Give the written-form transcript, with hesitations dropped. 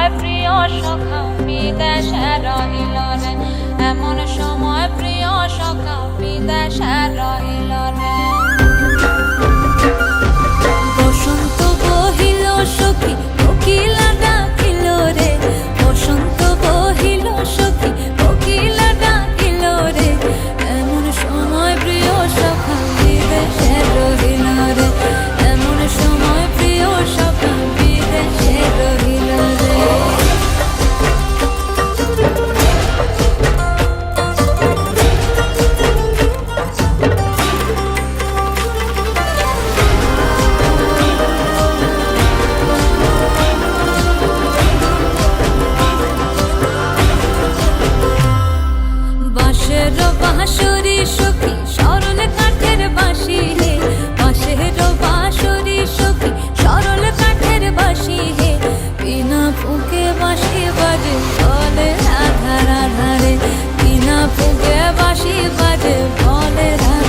সময় প্রিয় সখা বিদেশে রহিল রে, এমন সময় প্রিয় সখা বিদেশে রহিল রে। বসন্ত বহিল সখী কোকিলা ডাকিল রে, বসন্ত বহিল সখী কোকিলা ডাকিল রে, এমন সময় প্রিয় সখা বিদেশে রহিল রে, এমন সময় প্রিয় সখা বিদেশে রহিল রে। বাঁশের বাঁশরি সখী সরল কাঠের বাঁশি হে, বাঁশের বাঁশরি সখী সরল কাঠের বাঁশি হে, বিনা ফুঁকে বাঁশি বাজে বলে রাধা রাধা রে, বিনা ফুঁকে বাঁশি বাজে বলে রাধা।